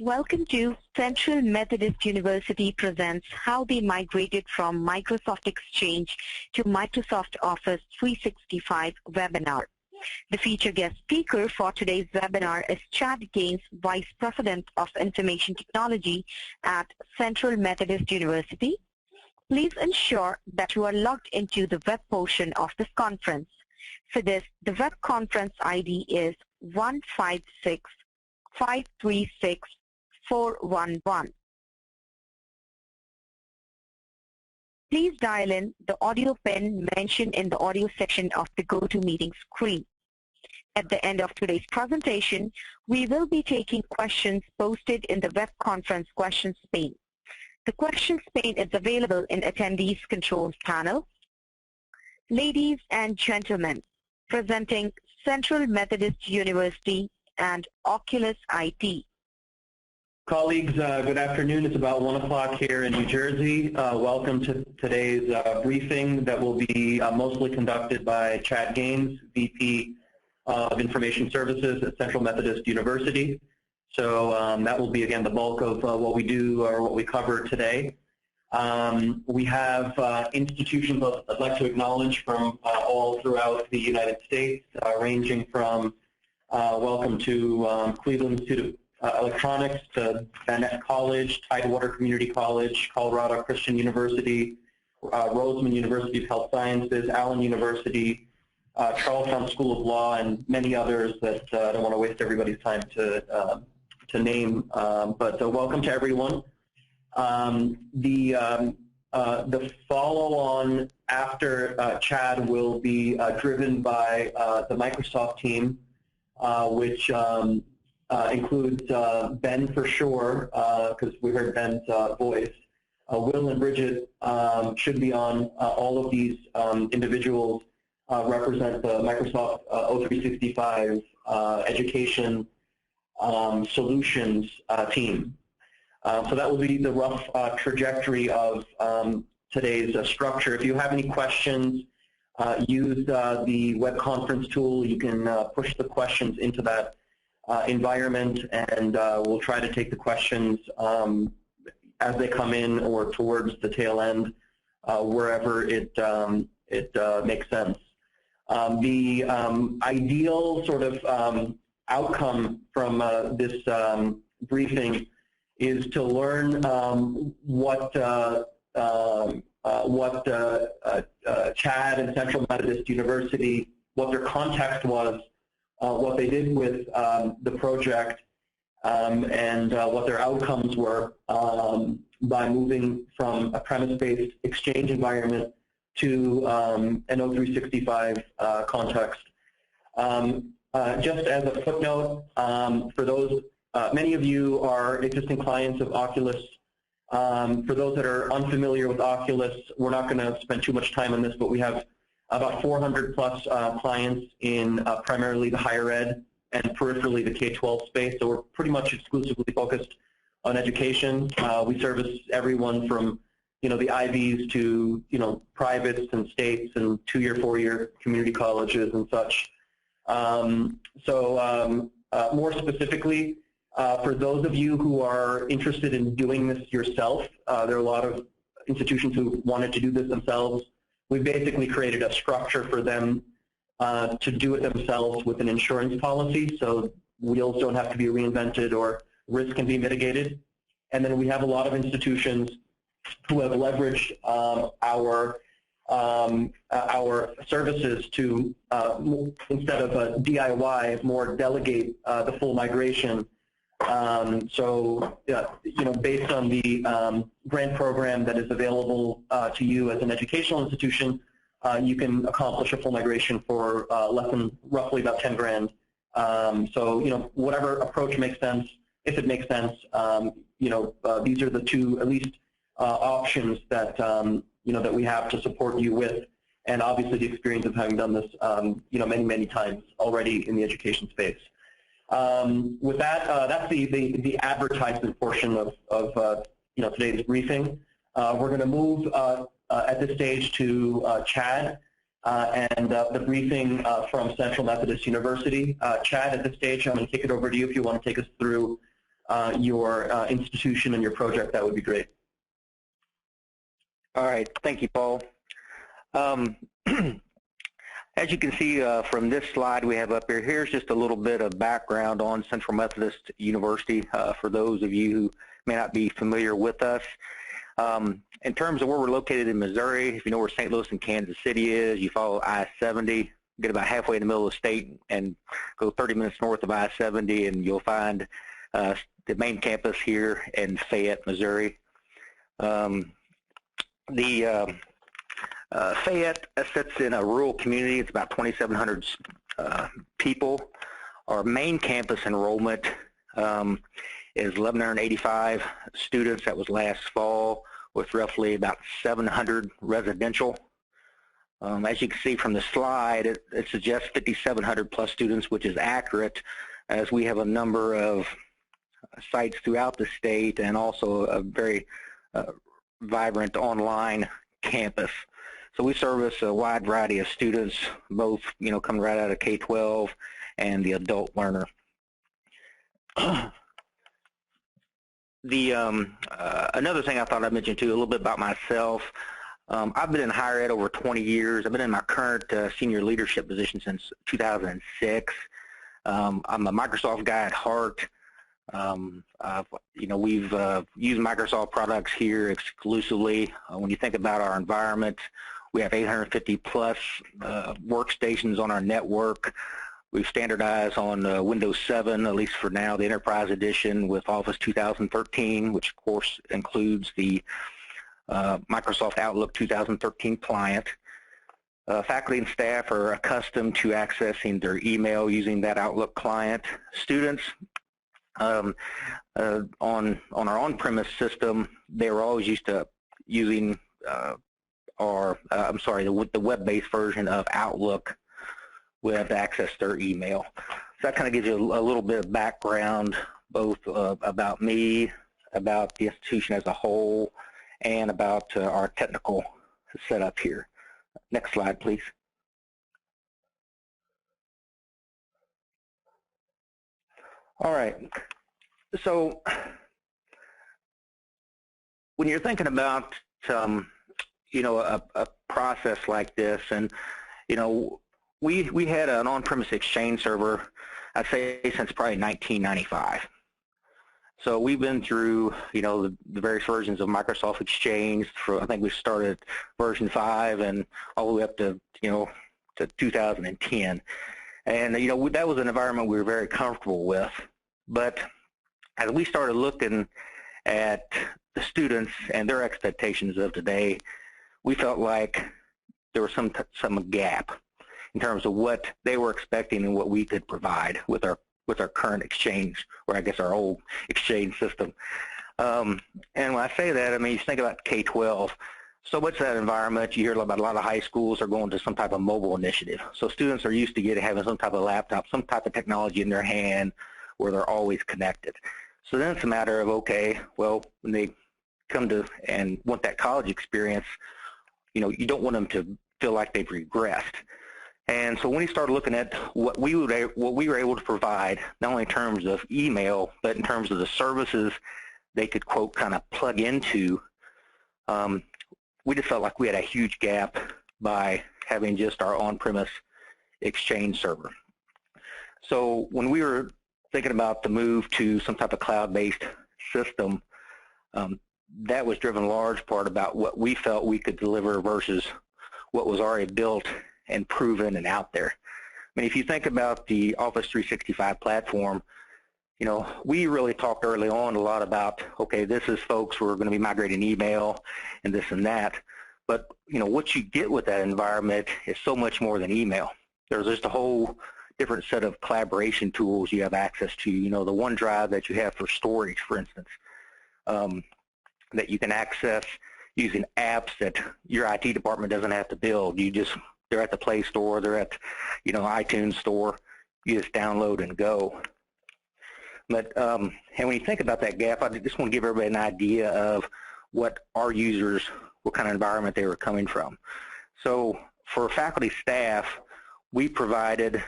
Welcome to Central Methodist University presents How They Migrated from Microsoft Exchange to Microsoft Office 365 webinar. The featured guest speaker for today's webinar is Chad Gaines, Vice President of Information Technology at Central Methodist University. Please ensure that you are logged into the web portion of this conference. For this, the web conference ID is 156-536-411. Please dial in the audio pin mentioned in the audio section of the GoToMeeting screen. At the end of today's presentation, we will be taking questions posted in the web conference questions pane. The questions pane is available in attendees controls panel. Ladies and gentlemen, presenting Central Methodist University and Oculus IT. Colleagues, good afternoon. It's about 1 o'clock here in New Jersey. Welcome to today's briefing that will be mostly conducted by Chad Gaines, VP of Information Services at Central Methodist University. So that will be, again, the bulk of what we do or what we cover today. We have institutions I'd like to acknowledge from all throughout the United States, ranging from welcome to Cleveland Institute of Electronics to Van Ness College, Tidewater Community College, Colorado Christian University, Roseman University of Health Sciences, Allen University, Charlestown School of Law, and many others that I don't want to waste everybody's time to name. But welcome to everyone. The follow-on after Chad will be driven by the Microsoft team, which includes Ben for sure, because we heard Ben's voice. Will and Bridget should be on. All of these individuals represent the Microsoft O365 education solutions team. So that will be the rough trajectory of today's structure. If you have any questions, use the web conference tool. You can push the questions into that environment, and we'll try to take the questions as they come in or towards the tail end, wherever it makes sense. The ideal sort of outcome from this briefing is to learn what Chad and Central Methodist University, what their context was, what they did with the project, and what their outcomes were by moving from a premise-based Exchange environment to an O365 context. Just as a footnote, for those, many of you are existing clients of Oculus. For those that are unfamiliar with Oculus, we're not going to spend too much time on this, but we have about 400 plus clients in primarily the higher ed and peripherally the K-12 space. So we're pretty much exclusively focused on education. We service everyone from, the IVs to, privates and states and 2-year, 4-year community colleges and such. More specifically, for those of you who are interested in doing this yourself, there are a lot of institutions who wanted to do this themselves. We basically created a structure for them to do it themselves with an insurance policy, so wheels don't have to be reinvented or risk can be mitigated. And then we have a lot of institutions who have leveraged our services to, instead of a DIY, more delegate the full migration. Based on the grant program that is available to you as an educational institution, you can accomplish a full migration for less than roughly about 10 grand. Whatever approach makes sense, if it makes sense, these are the two, at least, options that that we have to support you with, and obviously the experience of having done this, many times already in the education space. With that, that's the advertisement portion of today's briefing. We're going to move at this stage to Chad and the briefing from Central Methodist University. Chad, at this stage, I'm going to kick it over to you if you want to take us through your institution and your project, that would be great. All right, thank you, Paul. As you can see from this slide we have up here, here's just a little bit of background on Central Methodist University for those of you who may not be familiar with us. In terms of where we're located in Missouri, if you know where St. Louis and Kansas City is, you follow I-70, get about halfway in the middle of the state and go 30 minutes north of I-70 and you'll find the main campus here in Fayette, Missouri. Fayette sits in a rural community. It's about 2,700 people. Our main campus enrollment is 1,185 students. That was last fall, with roughly about 700 residential. As you can see from the slide, it suggests 5,700 plus students, which is accurate, as we have a number of sites throughout the state and also a very vibrant online campus. So we service a wide variety of students, both coming right out of K-12 and the adult learner. Another thing I thought I'd mention too, a little bit about myself. I've been in higher ed over 20 years. I've been in my current senior leadership position since 2006. I'm a Microsoft guy at heart. We've used Microsoft products here exclusively. When you think about our environment, we have 850 plus workstations on our network. We've standardized on Windows 7, at least for now, the Enterprise Edition with Office 2013, which of course includes the Microsoft Outlook 2013 client. Faculty and staff are accustomed to accessing their email using that Outlook client. Students, on our on-premise system, they were always used to using the web-based version of Outlook with access to their email. So that kind of gives you a little bit of background, both about me, about the institution as a whole, and about our technical setup here. Next slide, please. All right. So when you're thinking about a process like this, and we had an on-premise Exchange server, I'd say since probably 1995. So we've been through the various versions of Microsoft Exchange. I think we started version 5 and all the way up to to 2010, and that was an environment we were very comfortable with. But as we started looking at the students and their expectations of today, we felt like there was some gap in terms of what they were expecting and what we could provide with our current Exchange, or I guess our old Exchange system. And when I say that, I mean, you think about K-12. So much of that environment, you hear about a lot of high schools are going to some type of mobile initiative. So students are used to having some type of laptop, some type of technology in their hand where they're always connected. So then it's a matter of, okay, well, when they come to and want that college experience, you don't want them to feel like they've regressed. And so when we started looking at what we were able to provide, not only in terms of email, but in terms of the services they could, quote, kind of plug into, we just felt like we had a huge gap by having just our on-premise Exchange server. So when we were thinking about the move to some type of cloud-based system, that was driven in large part about what we felt we could deliver versus what was already built and proven and out there. I mean, if you think about the Office 365 platform, we really talked early on a lot about, okay, this is folks who are going to be migrating email and this and that. But, what you get with that environment is so much more than email. There's just a whole different set of collaboration tools you have access to. The OneDrive that you have for storage, for instance, that you can access using apps that your IT department doesn't have to build. They're at the Play Store, they're at, iTunes Store. You just download and go. But and when you think about that gap, I just want to give everybody an idea of what our users, what kind of environment they were coming from. So for faculty staff, we provided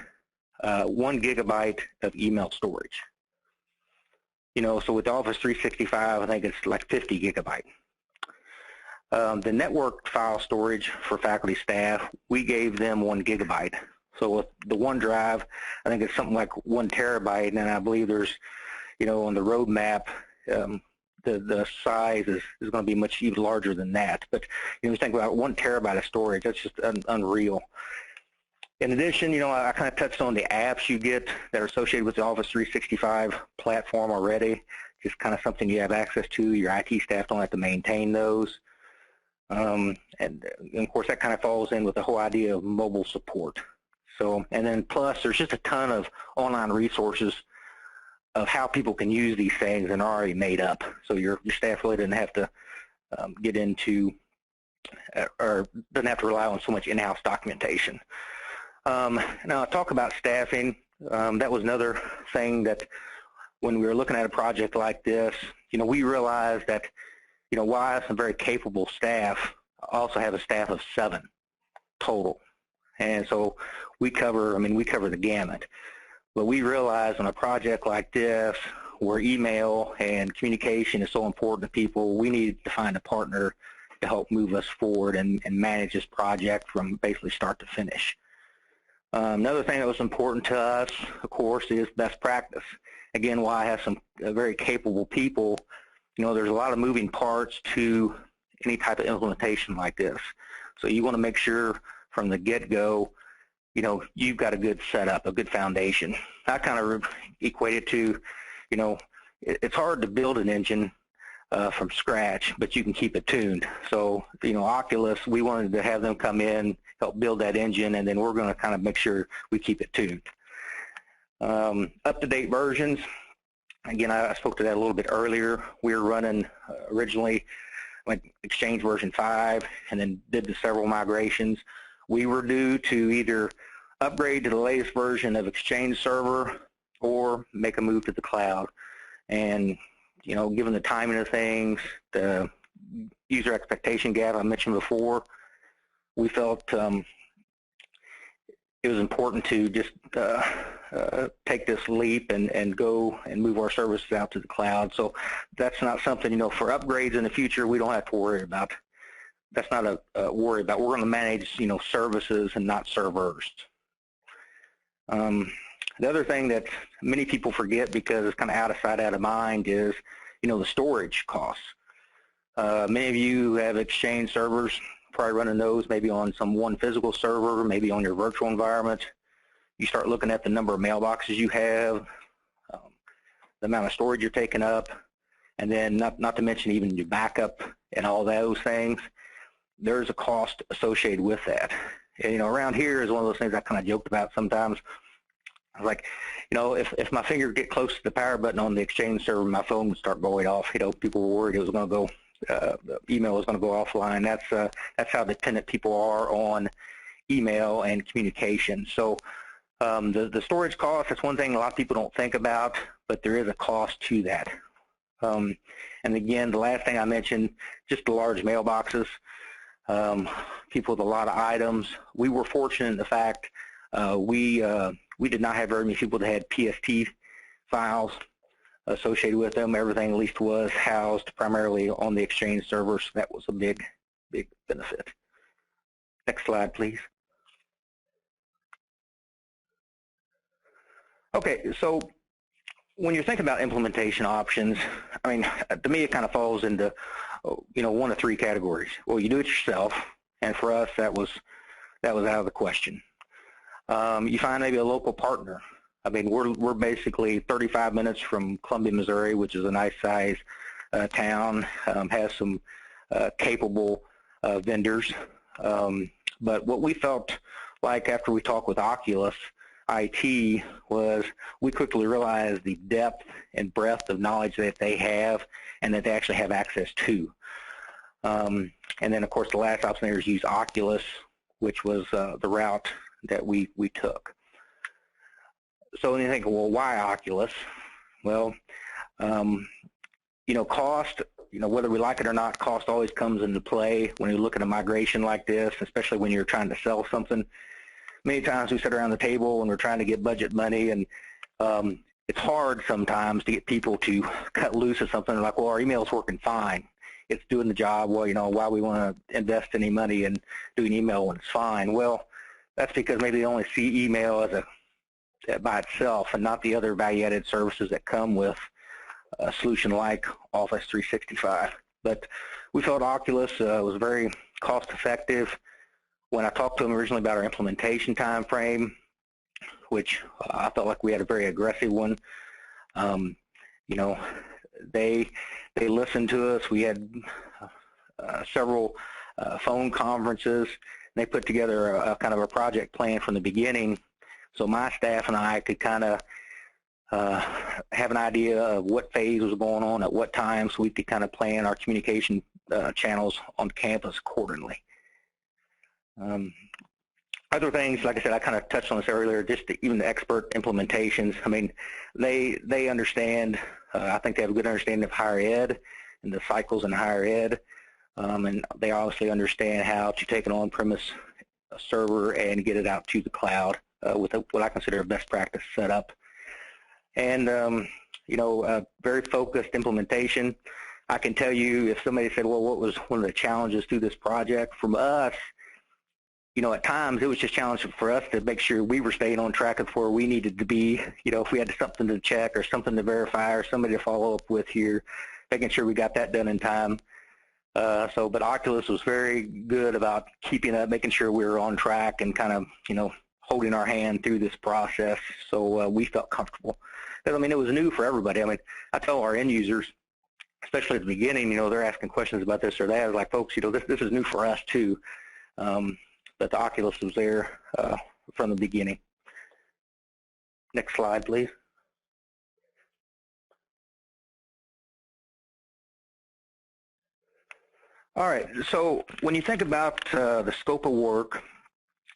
1 gigabyte of email storage. So with Office 365, I think it's like 50 gigabyte. The network file storage for faculty staff, we gave them 1 gigabyte. So with the OneDrive, I think it's something like 1 terabyte, and I believe there's, on the roadmap, the size is going to be much even larger than that. But you think about 1 terabyte of storage, that's just unreal. In addition, I kind of touched on the apps you get that are associated with the Office 365 platform already. Just kind of something you have access to. Your IT staff don't have to maintain those. And of course, that kind of falls in with the whole idea of mobile support. So, and then plus, there's just a ton of online resources of how people can use these things and are already made up. So your staff really doesn't have to get into or doesn't have to rely on so much in-house documentation. Now, talk about staffing. That was another thing that when we were looking at a project like this, we realized that, while I have some very capable staff, I also have a staff of 7 total. And so we cover the gamut. But we realized on a project like this, where email and communication is so important to people, we needed to find a partner to help move us forward and manage this project from basically start to finish. Another thing that was important to us, of course, is best practice. Again, while I have some very capable people, there's a lot of moving parts to any type of implementation like this. So you want to make sure from the get-go, you've got a good setup, a good foundation. I kind of equate it to, it's hard to build an engine from scratch, but you can keep it tuned. So, Oculus, we wanted to have them come in, help build that engine, and then we're going to kind of make sure we keep it tuned. Up-to-date versions. Again, I spoke to that a little bit earlier. We were running originally like Exchange version 5 and then did the several migrations. We were due to either upgrade to the latest version of Exchange Server or make a move to the cloud. And, given the timing of things, the user expectation gap I mentioned before, we felt it was important to just take this leap and go and move our services out to the cloud. So that's not something, for upgrades in the future, we don't have to worry about. That's not a worry about. We're going to manage, services and not servers. The other thing that many people forget because it's kind of out of sight, out of mind is, the storage costs. Many of you have Exchange servers, probably running those maybe on one physical server, maybe on your virtual environment. You start looking at the number of mailboxes you have, the amount of storage you're taking up, and then not to mention even your backup and all those things. There's a cost associated with that. And, around here is one of those things I kind of joked about sometimes. I was like, if my finger get close to the power button on the Exchange server, my phone would start going off. People were worried it was going to go, the email was going to go offline. That's how dependent people are on email and communication. So the storage cost, that's one thing a lot of people don't think about, but there is a cost to that. And again, the last thing I mentioned, just the large mailboxes. People with a lot of items. We were fortunate in the fact we did not have very many people that had PST files associated with them. Everything at least was housed primarily on the Exchange server, so that was a big benefit. Next slide, please. Okay, so when you're thinking about implementation options, to me it kind of falls into one of 3 categories. Well, you do it yourself, and for us that was out of the question. You find maybe a local partner. We're basically 35 minutes from Columbia, Missouri, which is a nice size town, has some capable vendors. But what we felt like after we talked with Oculus IT was we quickly realized the depth and breadth of knowledge that they have and that they actually have access to. And then, of course, the last option there is use Oculus, which was the route that we took. So when you think, well, why Oculus? Well, cost, whether we like it or not, cost always comes into play when you look at a migration like this, especially when you're trying to sell something. Many times we sit around the table and we're trying to get budget money, and it's hard sometimes to get people to cut loose of something like, well, our email's working fine. It's doing the job. Well, why we want to invest any money in doing email when it's fine? Well, that's because maybe they only see email as by itself and not the other value-added services that come with a solution like Office 365. But we felt Oculus was very cost-effective. When I talked to them originally about our implementation time frame, which I felt like we had a very aggressive one, they listened to us. We had several phone conferences. They put together a kind of a project plan from the beginning, so my staff and I could kind of have an idea of what phase was going on at what time, so we could kind of plan our communication channels on campus accordingly. Other things, like I said, I kind of touched on this earlier, just even the expert implementations. I mean, they understand, I think they have a good understanding of higher ed and the cycles in higher ed, and they obviously understand how to take an on-premise server and get it out to the cloud with what I consider a best practice setup. And, a very focused implementation. I can tell you, if somebody said, well, what was one of the challenges through this project? From us, at times it was just challenging for us to make sure we were staying on track of where we needed to be. If we had something to check or something to verify or somebody to follow up with here, making sure we got that done in time. But Oculus was very good about keeping up, making sure we were on track and kind of, holding our hand through this process. So we felt comfortable. Because, it was new for everybody. I tell our end users, especially at the beginning, they're asking questions about this or that. I was like, folks, this is new for us too. But the Oculus was there from the beginning. Next slide, please. All right, so when you think about the scope of work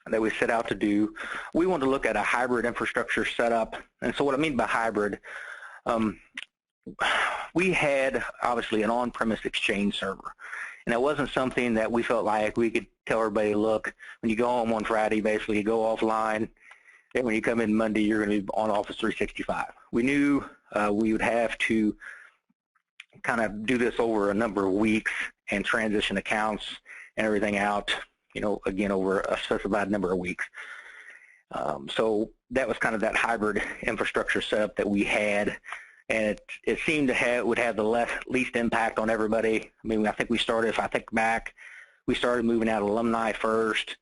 that we set out to do, we want to look at a hybrid infrastructure setup. And so what I mean by hybrid, we had obviously an on-premise Exchange server. And it wasn't something that we felt like we could tell everybody, look, when you go home on Friday, basically you go offline, and when you come in Monday, you're going to be on Office 365. We knew we would have to kind of do this over a number of weeks and transition accounts and everything out, again, over a specified number of weeks. So that was kind of that hybrid infrastructure setup that we had. And it seemed to would have the least impact on everybody. I think we started, if I think back, we started moving out alumni first,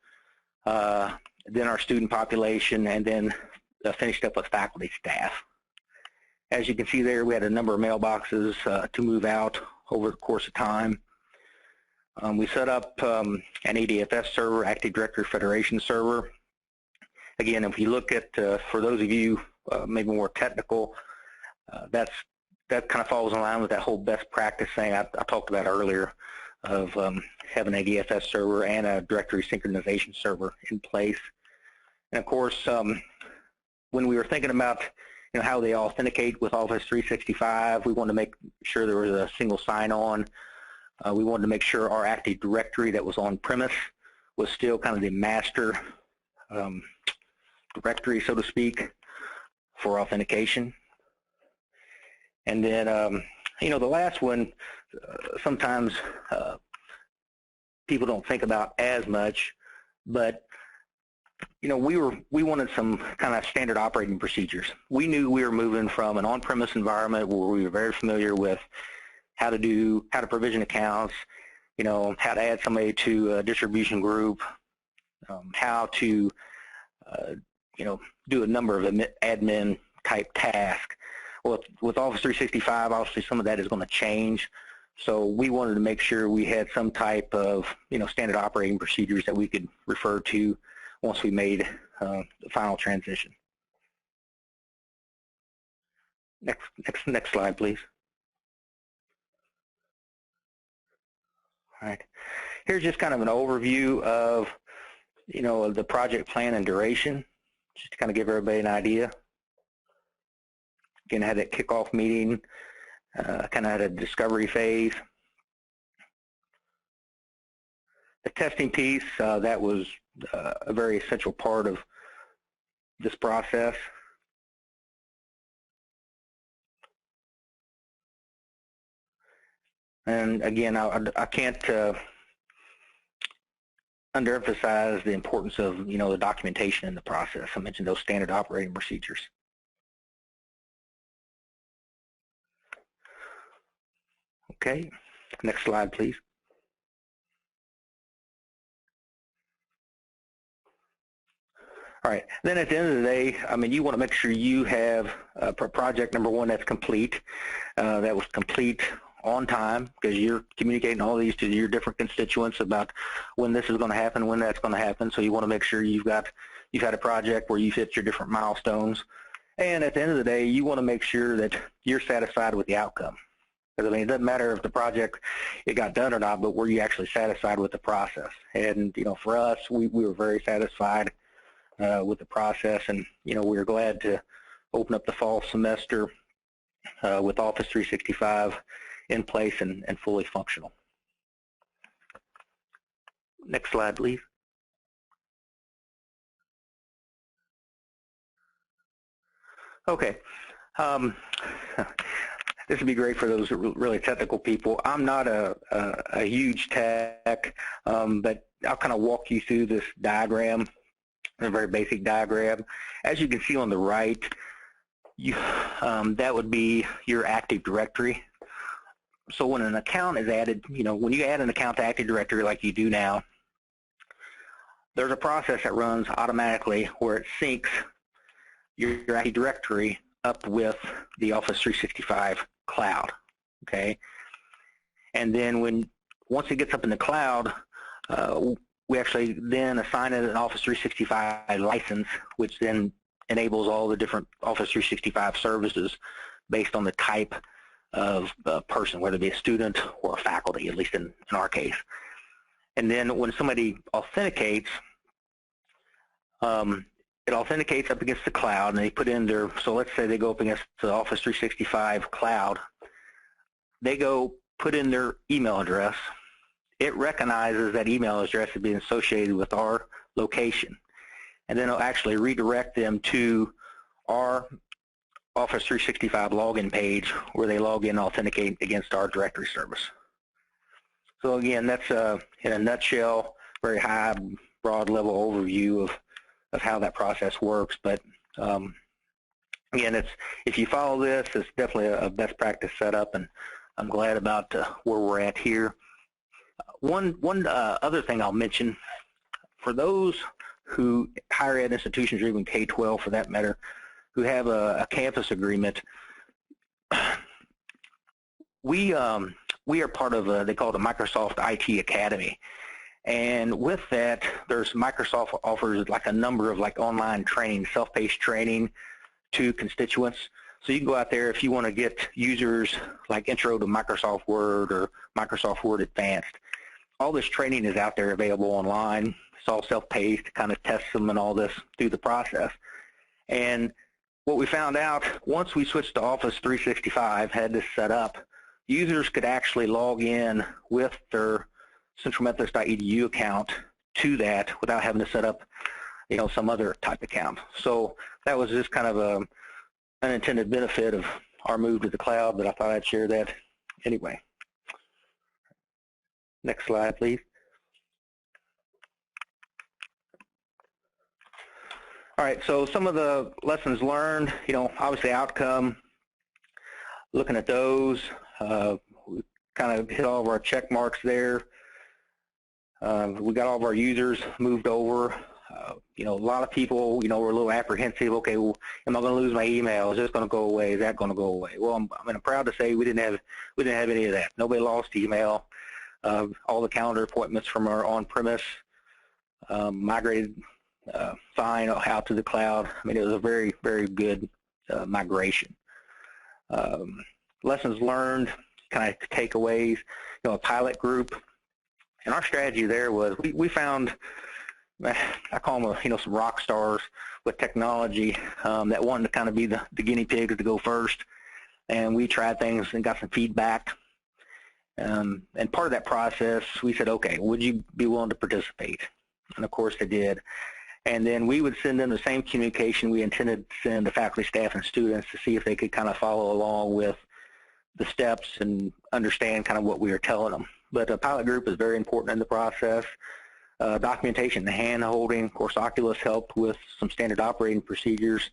then our student population, and then finished up with faculty staff. As you can see there, we had a number of mailboxes to move out over the course of time. We set up an ADFS server, Active Directory Federation server. Again, if you look at, for those of you maybe more technical, that kind of falls in line with that whole best practice thing I talked about earlier of having an ADFS server and a directory synchronization server in place. And of course, when we were thinking about how they authenticate with Office 365, we wanted to make sure there was a single sign-on. We wanted to make sure our Active Directory that was on-premise was still kind of the master directory, so to speak, for authentication. And then, the last one, sometimes people don't think about as much, but we wanted some kind of standard operating procedures. We knew we were moving from an on-premise environment where we were very familiar with how to provision accounts, how to add somebody to a distribution group, how to, do a number of admin type tasks. Well, with Office 365, obviously some of that is going to change. So we wanted to make sure we had some type of, standard operating procedures that we could refer to once we made the final transition. Next slide, please. All right. Here's just kind of an overview of, the project plan and duration, just to kind of give everybody an idea. Again, I had that kickoff meeting, kind of had a discovery phase. The testing piece, that was a very essential part of this process. And again, I can't underemphasize the importance of, the documentation in the process. I mentioned those standard operating procedures. Okay, next slide, please. All right, then at the end of the day, you want to make sure you have project number one that's complete, that was complete on time, because you're communicating all these to your different constituents about when this is going to happen, when that's going to happen. So you want to make sure you've had a project where you've hit your different milestones. And at the end of the day, you want to make sure that you're satisfied with the outcome. Because it doesn't matter if the project it got done or not, but were you actually satisfied with the process? And for us, we were very satisfied with the process, and we were glad to open up the fall semester with Office 365 in place and fully functional. Next slide, please. Okay. This would be great for those really technical people. I'm not a huge tech, but I'll kind of walk you through this diagram, a very basic diagram. As you can see on the right, that would be your Active Directory. So when an account is added, when you add an account to Active Directory like you do now, there's a process that runs automatically where it syncs your Active Directory up with the Office 365 cloud, okay? And then once it gets up in the cloud, we actually then assign it an Office 365 license, which then enables all the different Office 365 services based on the type of person, whether it be a student or a faculty, at least in our case. And then when somebody authenticates, it authenticates up against the cloud, and they put in their, so let's say they go up against the Office 365 cloud, they go put in their email address. It recognizes that email address as being associated with our location, and then it'll actually redirect them to our Office 365 login page where they log in and authenticate against our directory service. So again, that's in a nutshell, very high, broad level overview of how that process works. But again, if you follow this, it's definitely a best practice setup, and I'm glad about where we're at here. One other thing I'll mention, for those who, higher ed institutions or even K-12 for that matter, who have a campus agreement, we are part of they call it a Microsoft IT Academy. And with that, there's Microsoft offers like a number of like online training, self-paced training to constituents. So you can go out there if you want to get users like Intro to Microsoft Word or Microsoft Word Advanced. All this training is out there available online. It's all self-paced, kind of tests them and all this through the process. And what we found out, once we switched to Office 365, had this set up, users could actually log in with their centralmethodist.edu account to that without having to set up, some other type account. So that was just kind of an unintended benefit of our move to the cloud, but I thought I'd share that anyway. Next slide, please. All right, so some of the lessons learned, obviously outcome, looking at those, we kind of hit all of our check marks there. We got all of our users moved over. A lot of people, were a little apprehensive. Okay, well, am I going to lose my email? Is this going to go away? Is that going to go away? Well, I'm proud to say we didn't have any of that. Nobody lost email. All the calendar appointments from our on-premise migrated fine out to the cloud. It was a very, very good migration. Lessons learned, kind of takeaways. A pilot group. And our strategy there was we found, I call them, some rock stars with technology that wanted to kind of be the guinea pigs to go first. And we tried things and got some feedback. And part of that process, we said, okay, would you be willing to participate? And of course they did. And then we would send them the same communication we intended to send to faculty, staff, and students to see if they could kind of follow along with the steps and understand kind of what we are telling them. But a pilot group is very important in the process. Documentation, the hand-holding, of course, Oculus helped with some standard operating procedures.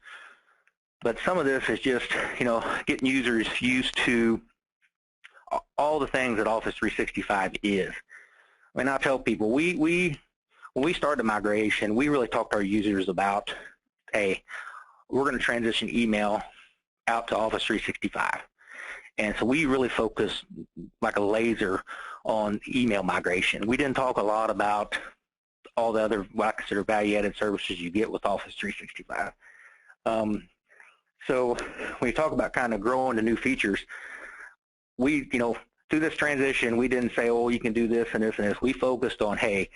But some of this is just, getting users used to all the things that Office 365 is. I mean, I tell people, when we started migration, we really talked to our users about, hey, we're going to transition email out to Office 365. And so we really focused like a laser on email migration. We didn't talk a lot about all the other, what I consider value-added services you get with Office 365. So when you talk about kind of growing the new features, we, through this transition, we didn't say, oh, you can do this and this and this. We focused on, hey,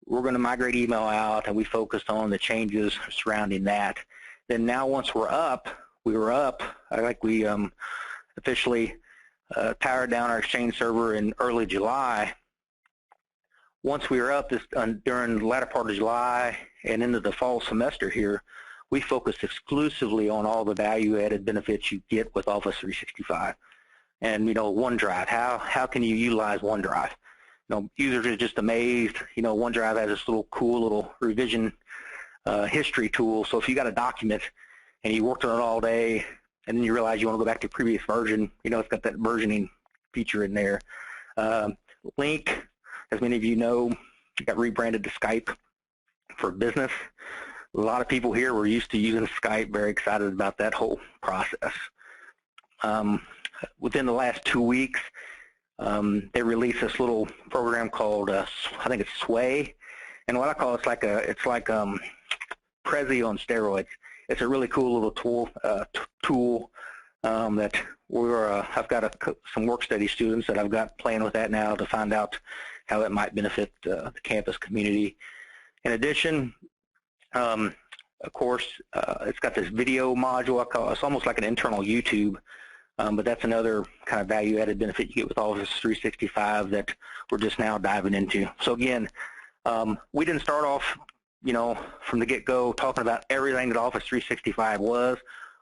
we're going to migrate email out, and we focused on the changes surrounding that. Then now once we were up, we officially powered down our Exchange server in early July. Once we were up during the latter part of July and into the fall semester here, we focused exclusively on all the value-added benefits you get with Office 365. And, OneDrive, how can you utilize OneDrive? Users are just amazed. OneDrive has this cool little revision history tool. So if you got a document and you worked on it all day and then you realize you want to go back to the previous version, it's got that versioning feature in there. Link, as many of you know, got rebranded to Skype for Business. A lot of people here were used to using Skype, very excited about that whole process. Within the last 2 weeks, they released this little program called, I think it's Sway, and what I call it's like Prezi on steroids. It's a really cool little tool that I've got some work study students that I've got playing with that now to find out how it might benefit the campus community. In addition, of course, it's got this video module. I call it, it's almost like an internal YouTube, but that's another kind of value-added benefit you get with Office 365 that we're just now diving into. So again, we didn't start off, from the get-go talking about everything that Office 365 was.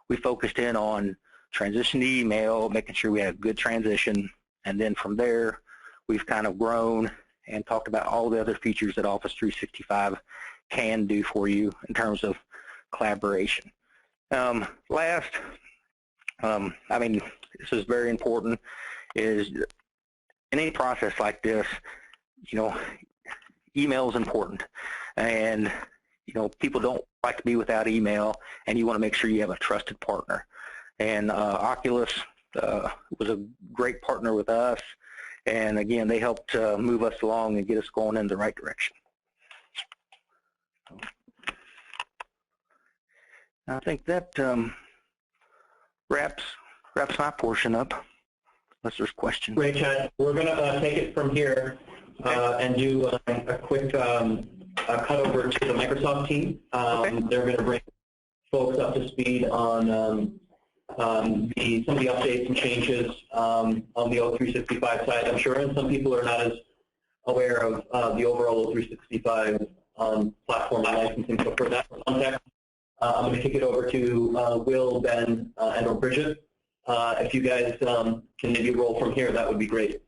We focused in on transition to email, making sure we had a good transition, and then from there, we've kind of grown and talked about all the other features that Office 365 can do for you in terms of collaboration. Last, this is very important, is in any process like this, email is important. And, people don't like to be without email, and you want to make sure you have a trusted partner. And Oculus was a great partner with us. And again, they helped move us along and get us going in the right direction. I think that wraps my portion up, unless there's questions. Great, Chad. We're going to take it from here and do a quick cut over to the Microsoft team. They're going to bring folks up to speed on some of the updates and changes on the O365 side. I'm sure some people are not as aware of the overall O365 platform and licensing. So for that context, I'm going to kick it over to Will, Ben, and or Bridget. If you guys can maybe roll from here, that would be great.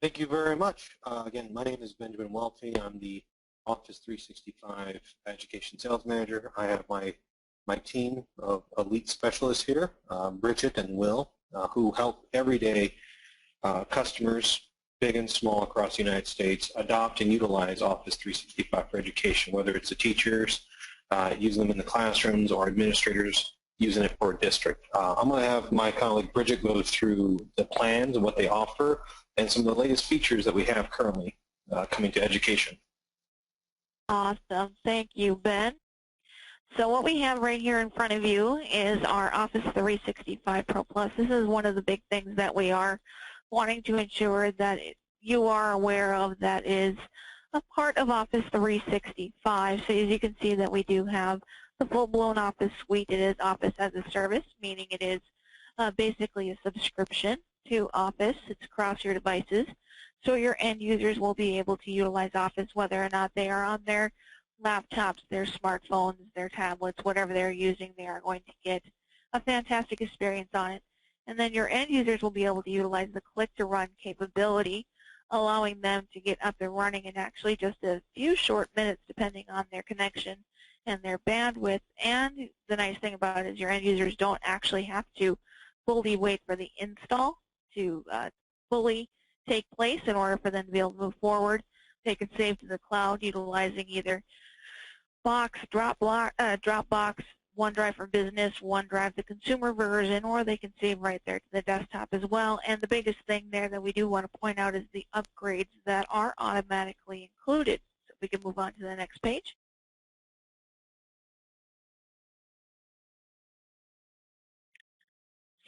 Thank you very much. Again, my name is Benjamin Welty. I'm the Office 365 Education Sales Manager. I have my team of elite specialists here, Bridget and Will, who help everyday customers, big and small across the United States, adopt and utilize Office 365 for education, whether it's the teachers using them in the classrooms or administrators using it for a district. I'm going to have my colleague Bridget go through the plans and what they offer and some of the latest features that we have currently coming to education. Awesome. Thank you, Ben. So what we have right here in front of you is our Office 365 Pro Plus. This is one of the big things that we are wanting to ensure that you are aware of that is a part of Office 365. So as you can see that we do have the full-blown Office suite. It is Office as a service, meaning it is basically a subscription to Office. It's across your devices. So your end users will be able to utilize Office whether or not they are on their laptops, their smartphones, their tablets, whatever they're using, they are going to get a fantastic experience on it. And then your end users will be able to utilize the click-to-run capability, allowing them to get up and running in actually just a few short minutes depending on their connection and their bandwidth. And the nice thing about it is your end users don't actually have to fully wait for the install to fully take place in order for them to be able to move forward. They can save to the cloud utilizing either Dropbox, OneDrive for Business, OneDrive the consumer version, or they can save right there to the desktop as well. And the biggest thing there that we do want to point out is the upgrades that are automatically included. So we can move on to the next page.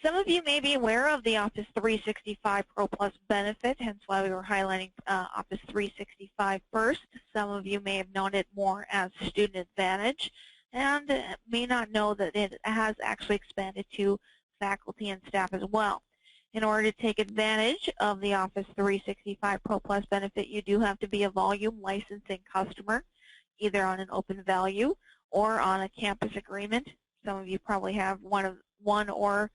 Some of you may be aware of the Office 365 Pro Plus benefit, hence why we were highlighting Office 365 first. Some of you may have known it more as Student Advantage, and may not know that it has actually expanded to faculty and staff as well. In order to take advantage of the Office 365 Pro Plus benefit, you do have to be a volume licensing customer, either on an open value or on a campus agreement. Some of you probably have one or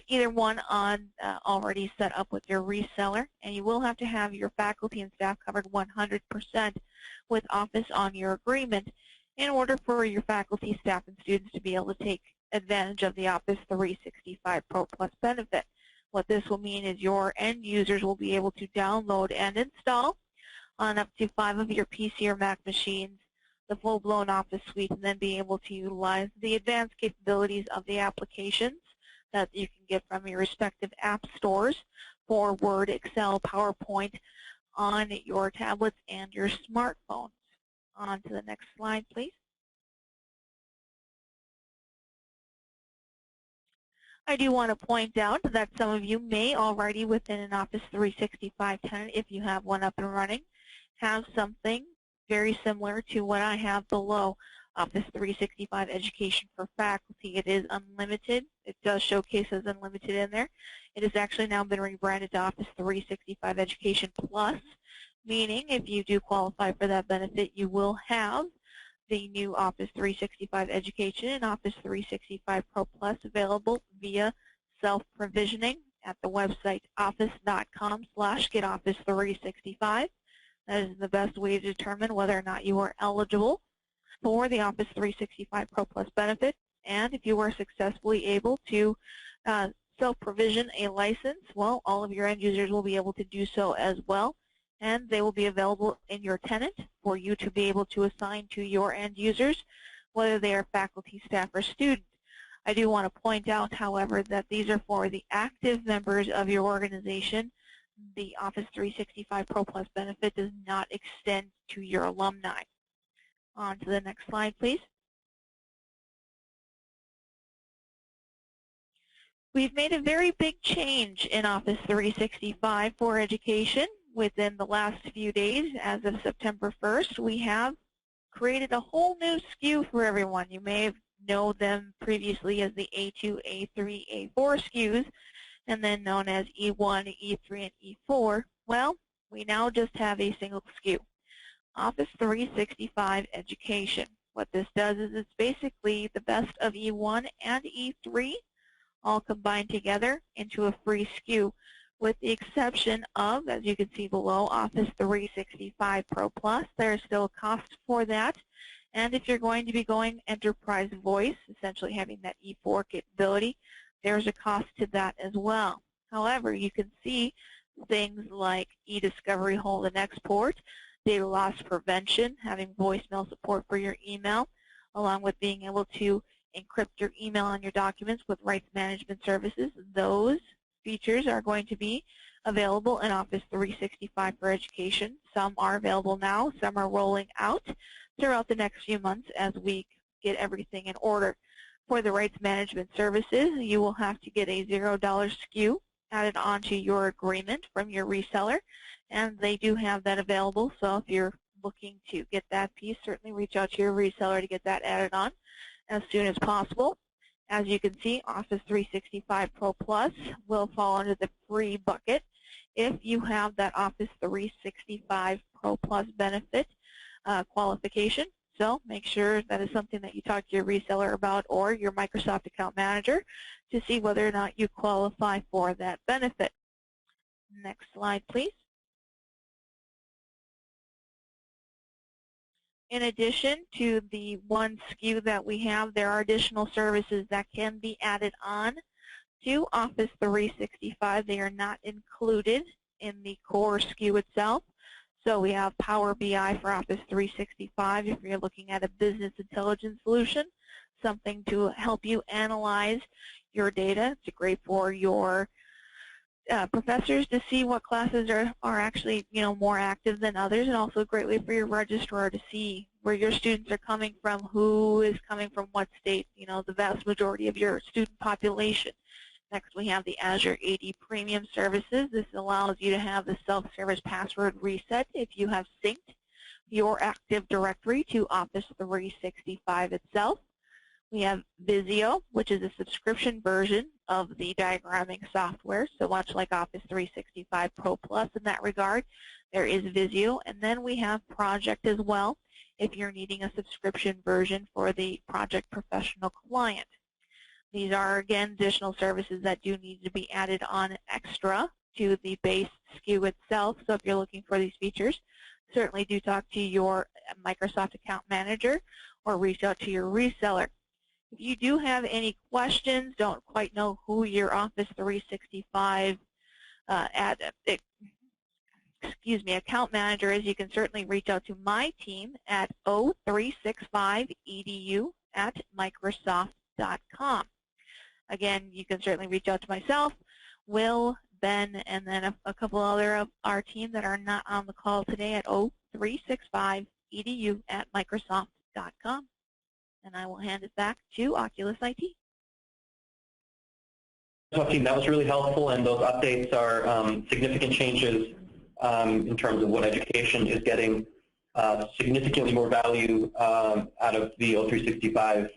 either one on already set up with your reseller, and you will have to have your faculty and staff covered 100% with Office on your agreement in order for your faculty, staff, and students to be able to take advantage of the Office 365 Pro Plus benefit. What this will mean is your end users will be able to download and install on up to 5 of your PC or Mac machines the full-blown Office suite, and then be able to utilize the advanced capabilities of the applications that you can get from your respective app stores for Word, Excel, PowerPoint on your tablets and your smartphones. On to the next slide, please. I do want to point out that some of you may already within an Office 365 tenant, if you have one up and running, have something very similar to what I have below. Office 365 Education for Faculty. It is unlimited. It does showcase as unlimited in there. It has actually now been rebranded to Office 365 Education Plus, meaning if you do qualify for that benefit, you will have the new Office 365 Education and Office 365 Pro Plus available via self-provisioning at the website office.com/getoffice365. That is the best way to determine whether or not you are eligible for the Office 365 Pro Plus benefit. And if you were successfully able to self-provision a license, well, all of your end users will be able to do so as well. And they will be available in your tenant for you to be able to assign to your end users, whether they are faculty, staff, or student. I do want to point out, however, that these are for the active members of your organization. The Office 365 Pro Plus benefit does not extend to your alumni. On to the next slide, please. We've made a very big change in Office 365 for education within the last few days. As of September 1st, we have created a whole new SKU for everyone. You may have known them previously as the A2, A3, A4 SKUs, and then known as E1, E3, and E4. Well, we now just have a single SKU. Office 365 Education. What this does is it's basically the best of E1 and E3 all combined together into a free SKU, with the exception of, as you can see below, Office 365 Pro Plus. There is still a cost for that. And if you're going to be going enterprise voice, essentially having that E4 capability, there's a cost to that as well. However, you can see things like e-discovery, hold, and export, data loss prevention, having voicemail support for your email, along with being able to encrypt your email on your documents with rights management services. Those features are going to be available in Office 365 for Education. Some are available now, some are rolling out throughout the next few months as we get everything in order. For the rights management services, you will have to get a $0 SKU added onto your agreement from your reseller, and they do have that available. So if you're looking to get that piece, certainly reach out to your reseller to get that added on as soon as possible. As you can see, Office 365 Pro Plus will fall under the free bucket if you have that Office 365 Pro Plus benefit qualification. So make sure that is something that you talk to your reseller about or your Microsoft account manager to see whether or not you qualify for that benefit. Next slide, please. In addition to the one SKU that we have, there are additional services that can be added on to Office 365. They are not included in the core SKU itself. So we have Power BI for Office 365 if you're looking at a business intelligence solution, something to help you analyze your data. It's great for your professors to see what classes are actually more active than others, and also a great way for your registrar to see where your students are coming from, who is coming from what state, the vast majority of your student population. Next, we have the Azure AD Premium Services. This allows you to have the self-service password reset if you have synced your Active Directory to Office 365 itself. We have Visio, which is a subscription version of the diagramming software. So much like Office 365 Pro Plus in that regard, there is Visio. And then we have Project as well, if you're needing a subscription version for the Project Professional client. These are, again, additional services that do need to be added on extra to the base SKU itself. So if you're looking for these features, certainly do talk to your Microsoft account manager or reach out to your reseller. If you do have any questions, don't quite know who your Office 365 account manager is, you can certainly reach out to my team at o365edu@microsoft.com. Again, you can certainly reach out to myself, Will, Ben, and then a couple other of our team that are not on the call today at o365edu@microsoft.com. And I will hand it back to Oculus IT. Team, that was really helpful, and those updates are significant changes in terms of what education is getting significantly more value out of the O365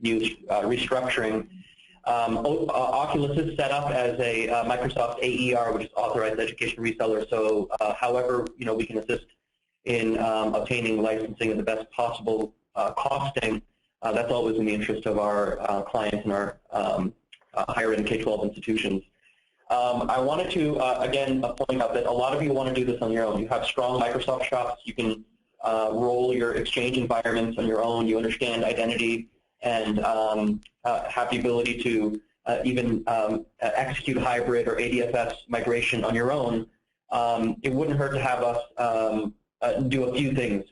restructuring. Oculus is set up as a Microsoft AER, which is Authorized Education Reseller. So however we can assist in obtaining licensing at the best possible costing, that's always in the interest of our clients and our higher ed and K-12 institutions. I wanted to, again, point out that a lot of you want to do this on your own. You have strong Microsoft shops. You can roll your Exchange environments on your own. You understand identity and have the ability to even execute hybrid or ADFS migration on your own. It wouldn't hurt to have us do a few things.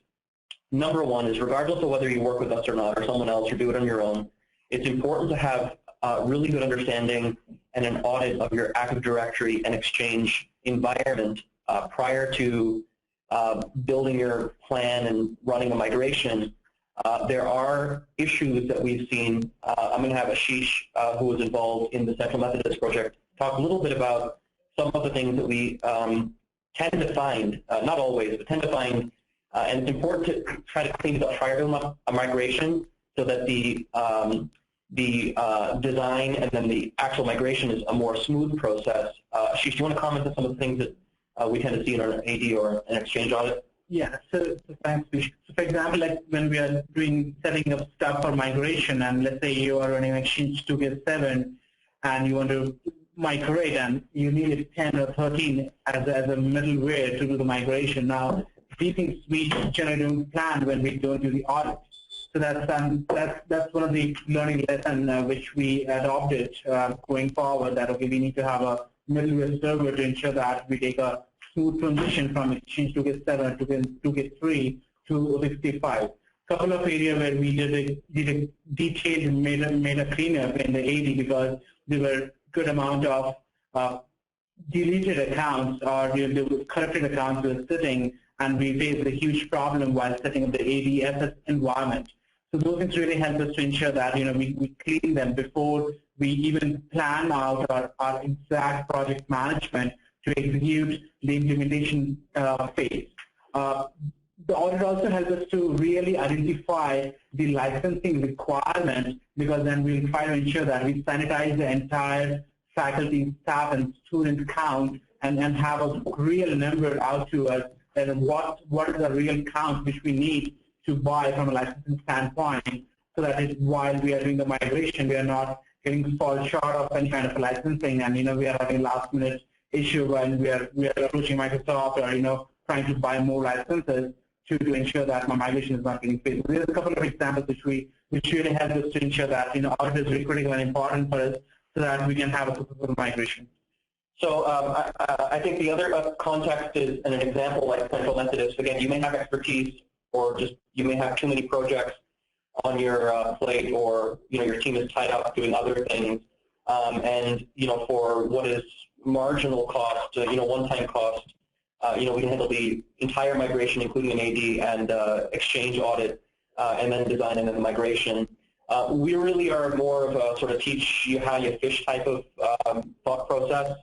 Number one is, regardless of whether you work with us or not, or someone else, or do it on your own, it's important to have really good understanding and an audit of your Active Directory and Exchange environment prior to building your plan and running a migration. There are issues that we've seen. I'm going to have Ashish, who was involved in the Central Methodist project, talk a little bit about some of the things that we tend to find, not always, but tend to find, and it's important to try to clean it up prior to a migration so that the design and then the actual migration is a more smooth process. Ashish, do you want to comment on some of the things that we tend to see in our AD or an Exchange audit? Yeah, so thanks, Bish. So for example, like when we are setting up stuff for migration, and let's say you are running Exchange 2K7 and you want to migrate, and you need 10 or 13 as a middleware to do the migration. Now, these things we generally don't plan when we don't do the audit. So that's one of the learning lessons which we adopted going forward, that okay, we need to have a middleware server to ensure that we take a smooth transition from Exchange 2K7 to 2K3 to O365. Couple of areas where we did a detailed and made a cleanup in the AD, because there were good amount of deleted accounts or the corrupted accounts were sitting, and we faced a huge problem while setting up the ADFS environment. So those things really help us to ensure that we clean them before we even plan out our exact project management to execute the implementation phase. The audit also helps us to really identify the licensing requirements, because then we'll try to ensure that we sanitize the entire faculty, staff, and student count, and have a real number out to us, and what is the real count which we need to buy from a licensing standpoint, so that while we are doing the migration, we are not getting fall short of any kind of licensing, and we are having last-minute issue when we are approaching Microsoft or trying to buy more licenses to ensure that my migration is not getting failed. There's a couple of examples which really help us to ensure that audit is really critical and important for us, so that we can have a successful migration. So I think the other context is an example like Central Methodist. Again, you may have expertise, or just you may have too many projects on your plate, or your team is tied up doing other things, and for what is marginal cost, one-time cost, we can handle the entire migration, including an AD and exchange audit, and then design and then the migration. We really are more of a sort of teach you how you fish type of thought process.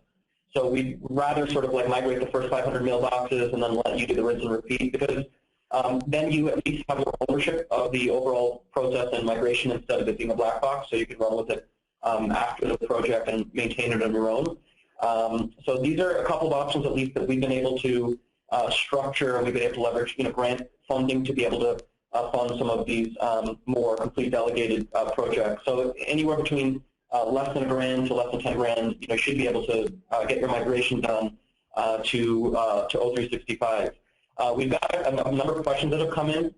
So we'd rather sort of like migrate the first 500 mailboxes and then let you do the rinse and repeat, because then you at least have ownership of the overall process and migration instead of it being a black box, so you can run with it after the project and maintain it on your own. So these are a couple of options at least that we've been able to structure, and we've been able to leverage grant funding to be able to fund some of these more complete delegated projects. So anywhere between less than $1,000 to less than $10,000, you should be able to get your migration done to O365. We've got a number of questions that have come in,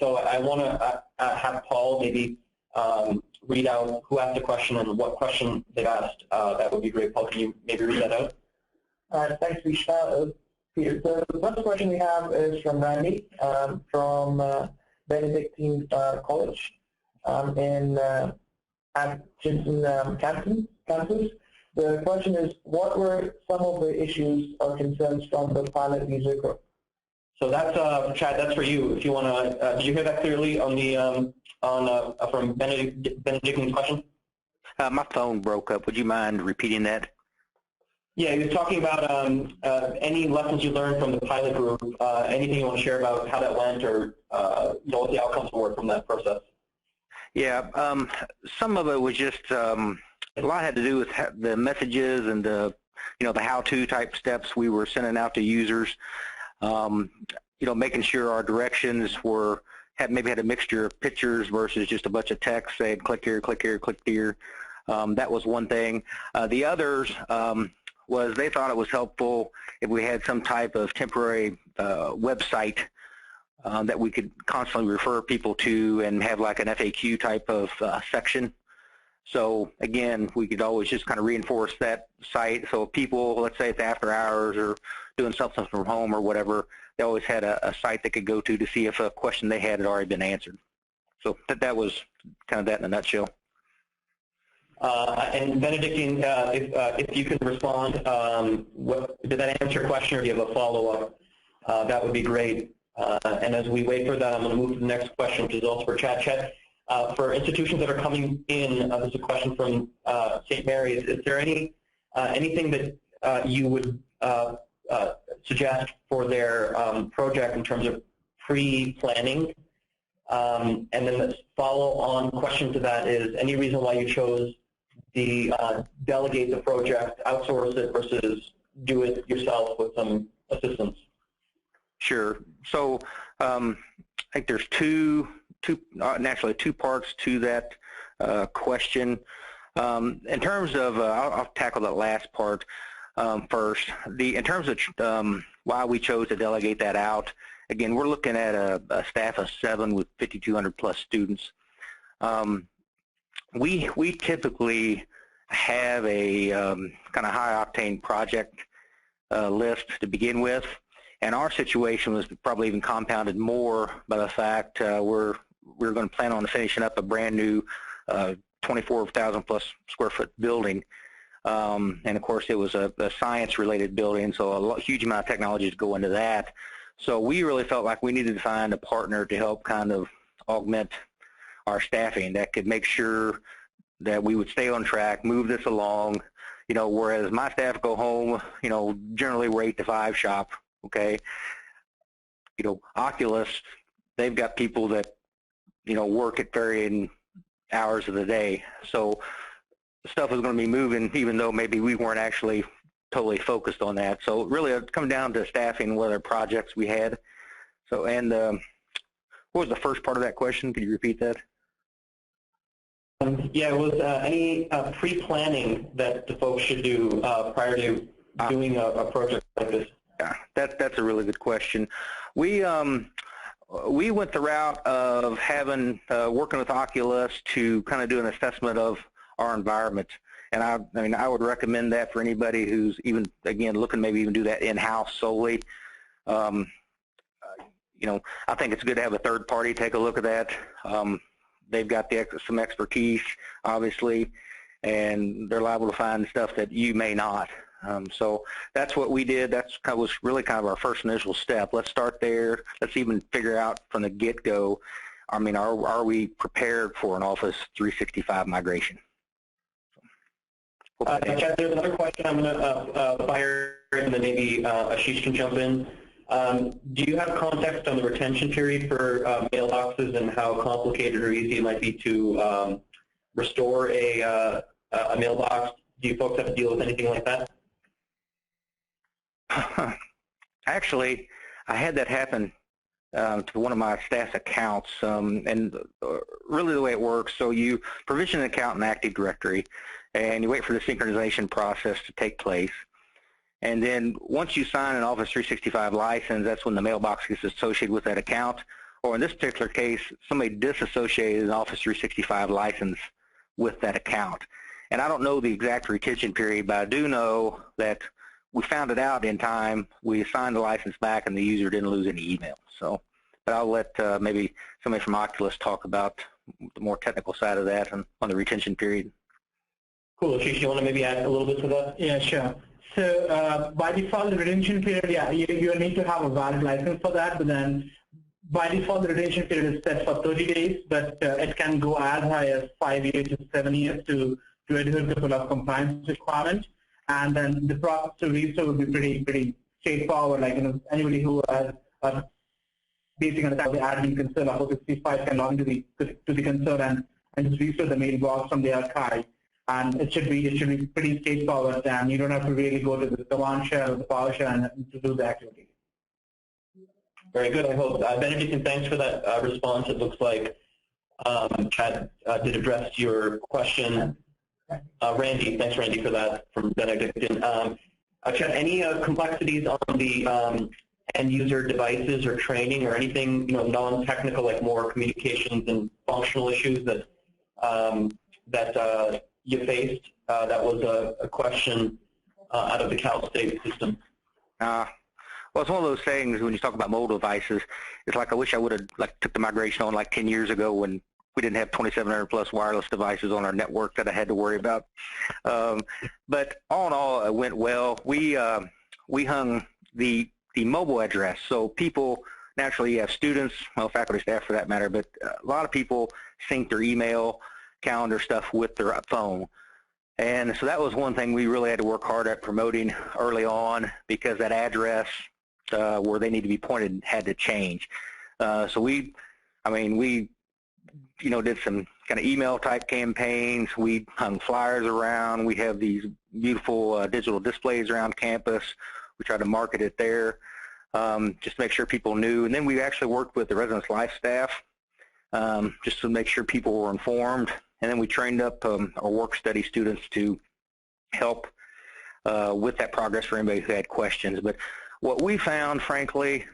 so I want to have Paul maybe read out who asked the question and what question they've asked. That would be great. Paul, can you maybe read that out? Thanks, Vishal. Peter. So the first question we have is from Randy from Benedictine College at Jinson campus. The question is, what were some of the issues or concerns from the pilot user group? So that's Chad. That's for you. If you want to, did you hear that clearly on the from Benedictine's question? My phone broke up. Would you mind repeating that? Yeah, he was talking about any lessons you learned from the pilot group. Anything you want to share about how that went, or what the outcomes were from that process? Yeah, some of it was just a lot had to do with the messages and the the how-to type steps we were sending out to users. Making sure our directions maybe had a mixture of pictures versus just a bunch of text saying click here, click here, click here. That was one thing. The others was they thought it was helpful if we had some type of temporary website that we could constantly refer people to and have like an FAQ type of section. So again, we could always just kind of reinforce that site. So if people, let's say it's after hours or doing something from home or whatever, they always had a site they could go to see if a question they had already been answered. So that was kind of that in a nutshell. And Benedictine, if you can respond, did that answer your question, or do you have a follow-up? That would be great. And as we wait for that, I'm going to move to the next question, which is also for Chad. For institutions that are coming in, there's a question from St. Mary's. Is there anything that you would suggest for their project in terms of pre-planning? And then the follow-on question to that is, any reason why you chose the delegate the project, outsource it, versus do it yourself with some assistance? Sure. So I think there's naturally two parts to that question. In terms of, I'll tackle that last part first. In terms of why we chose to delegate that out, again, we're looking at a staff of 7 with 5,200 plus students. We typically have a kind of high-octane project list to begin with, and our situation was probably even compounded more by the fact we're going to plan on finishing up a brand new 24,000 plus square foot building, and of course it was a science-related building, so a huge amount of technology to go into that. So we really felt like we needed to find a partner to help kind of augment our staffing that could make sure that we would stay on track, move this along, whereas my staff go home, generally we're 8 to 5 shop, okay? Oculus, they've got people that, work at varying hours of the day. So stuff is going to be moving even though maybe we weren't actually totally focused on that. So really it comes down to staffing what other projects we had. So, and What was the first part of that question? Could you repeat that? Yeah, it was any pre-planning that the folks should do prior to doing a project like this? Yeah, that's a really good question. We went the route of having working with Oculus to kind of do an assessment of our environment, and I mean I would recommend that for anybody who's even again looking maybe even do that in-house solely. You know, I think it's good to have a third party take a look at that. They've got some expertise, obviously, and they're liable to find stuff that you may not. So that's what we did. That was really kind of our first initial step. Let's start there. Let's even figure out from the get-go, I mean, are we prepared for an Office 365 migration? Chad, there's another question I'm going to fire, and then maybe Ashish can jump in. Do you have context on the retention period for mailboxes and how complicated or easy it might be to restore a mailbox? Do you folks have to deal with anything like that? Actually, I had that happen to one of my staff's accounts, and really the way it works, so you provision an account in Active Directory, and you wait for the synchronization process to take place. And then once you sign an Office 365 license, that's when the mailbox gets associated with that account. Or in this particular case, somebody disassociated an Office 365 license with that account. And I don't know the exact retention period, but I do know that we found it out in time. We assigned the license back, and the user didn't lose any email. So, but I'll let maybe somebody from Oculus talk about the more technical side of that and on the retention period. Cool. Ashish, you want to maybe add a little bit to that? Yeah, sure. So by default, the retention period, yeah, you need to have a valid license for that, but then by default, the retention period is set for 30 days, but it can go as high as 5 years to 7 years to adhere to the compliance requirement. And then the process to restore will be pretty straightforward. Like, you know, anybody who has basically on the admin console of O365 can log into the console and just restore the mailbox from the archive. And it should be pretty straightforward, and you don't have to really go to the command shell or the PowerShell to do the activity. Very good. I hope Benedict, and thanks for that response. It looks like Chad did address your question. Randy, thanks Randy for that from Benedict. Chad, any complexities on the end user devices or training or anything, you know, non-technical, like more communications and functional issues that you faced? That was a question out of the Cal State system. Well, it's one of those things when you talk about mobile devices. It's like I wish I would have took the migration on like 10 years ago when we didn't have 2,700 plus wireless devices on our network that I had to worry about. But all in all, it went well. We hung the mobile address, so people naturally, you have students, well, faculty, staff for that matter, but a lot of people sync their email, calendar stuff with their phone. And so that was one thing we really had to work hard at promoting early on, because that address where they need to be pointed had to change. So we did some kind of email type campaigns. We hung flyers around. We have these beautiful digital displays around campus. We tried to market it there just to make sure people knew. And then we actually worked with the residence life staff just to make sure people were informed. And then we trained up our work study students to help with that progress for anybody who had questions. But what we found, frankly,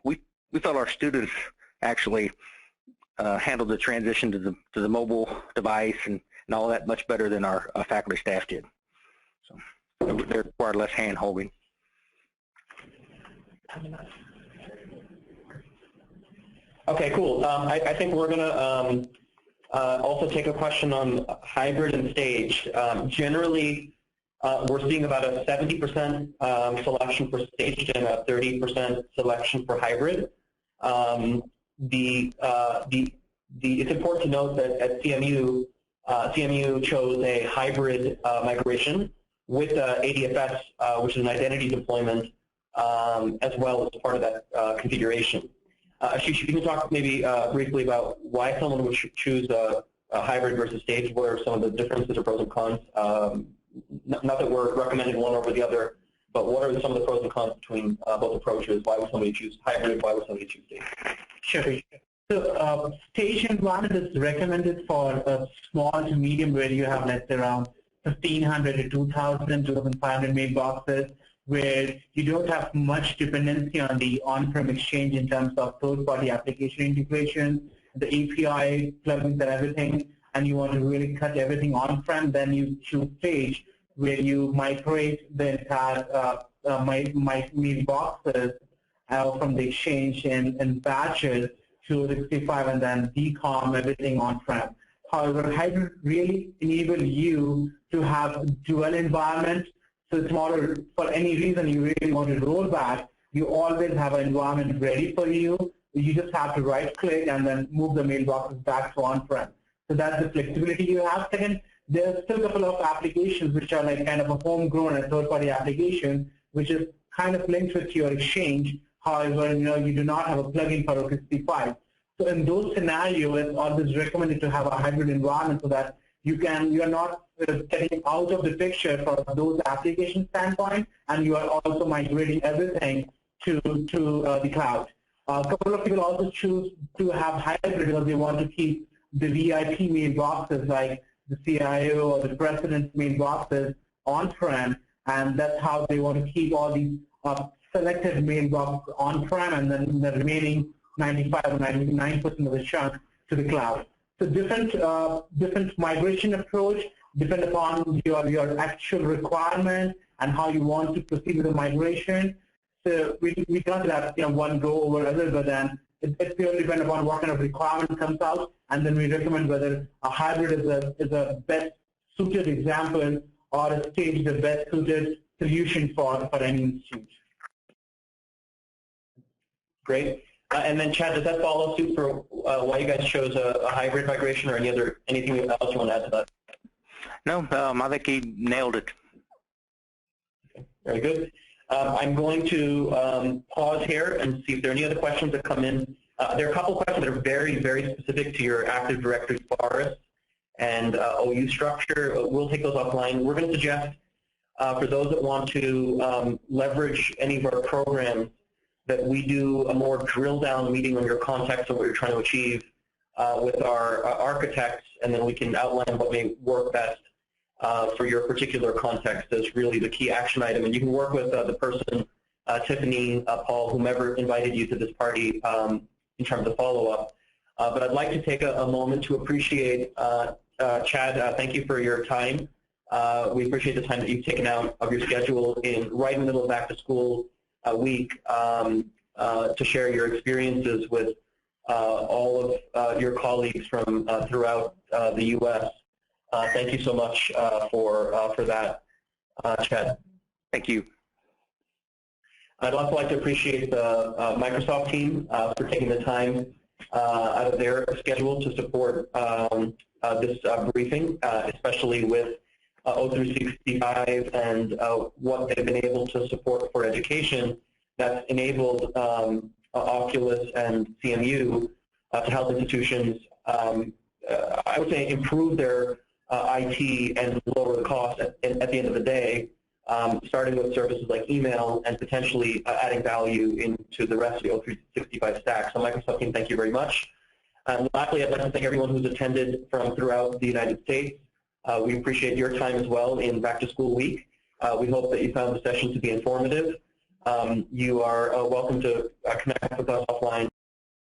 we thought our students actually handled the transition to the mobile device and all that much better than our faculty staff did. So they required less hand-holding. Okay, cool. I think we're going to also take a question on hybrid and staged. Generally, we're seeing about a 70% selection for staged and a 30% selection for hybrid. It's important to note that at CMU, CMU chose a hybrid migration with ADFS, which is an identity deployment, as well as part of that configuration. Ashish, if you can talk maybe briefly about why someone would choose a hybrid versus staged. What are some of the differences or pros and cons? Not that we're recommending one over the other, but what are some of the pros and cons between both approaches? Why would somebody choose hybrid? Why would somebody choose stage? Sure. So stage environment is recommended for small to medium, where you have, let's say, around 1,500 to 2,000, 2,500 mailboxes, where you don't have much dependency on the on-prem exchange in terms of third-party application integration, the API plugins and everything, and you want to really cut everything on-prem. Then you choose stage, where you migrate the entire mailboxes from the exchange in batches to O365 and then decom everything on-prem. However, hybrid really enable you to have dual environment. So tomorrow, for any reason you really want to roll back, you always have an environment ready for you. You just have to right-click and then move the mailboxes back to on-prem. So that's the flexibility you have. Second, there's still a couple of applications which are like kind of a homegrown and third-party application, which is kind of linked with your exchange. However, you do not have a plugin for O365. So in those scenarios, it's always recommended to have a hybrid environment so that you are not getting out of the picture for those application standpoint, and you are also migrating everything to the cloud. A couple of people also choose to have hybrid because they want to keep the VIP mailboxes like the CIO or the president's mailboxes on-prem, and that's how they want to keep all these selected mailbox on-prem, and then the remaining 95 or 99% of the chunk to the cloud. So different migration approach depend upon your actual requirement and how you want to proceed with the migration. So we don't have one go over other, but then it purely depends upon what kind of requirement comes out, and then we recommend whether a hybrid is a best suited example or a stage is the best suited solution for any institute. Great. And then, Chad, does that follow suit for why you guys chose a hybrid migration, or anything else you want to add to that? No, I think he nailed it. Okay, very good. I'm going to pause here and see if there are any other questions that come in. There are a couple questions that are very, very specific to your Active Directory forest and OU structure. We'll take those offline. We're going to suggest for those that want to leverage any of our programs that we do a more drill-down meeting on your context of what you're trying to achieve with our architects, and then we can outline what may work best for your particular context as really the key action item. And you can work with the person, Tiffany, Paul, whomever invited you to this party in terms of follow-up. But I'd like to take a moment to appreciate, Chad, thank you for your time. We appreciate the time that you've taken out of your schedule right in the middle of back-to-school week to share your experiences with all of your colleagues from throughout the U.S. Thank you so much for that, Chad. Thank you. I'd also like to appreciate the Microsoft team for taking the time out of their schedule to support this briefing, especially with O365 and what they've been able to support for education that's enabled Oculus and CMU to help institutions, I would say, improve their IT and lower the cost at the end of the day, starting with services like email and potentially adding value into the rest of the O365 stack. So Microsoft team, thank you very much. And lastly, I'd like to thank everyone who's attended from throughout the United States. We appreciate your time as well in back-to-school week. We hope that you found the session to be informative. You are welcome to connect with us offline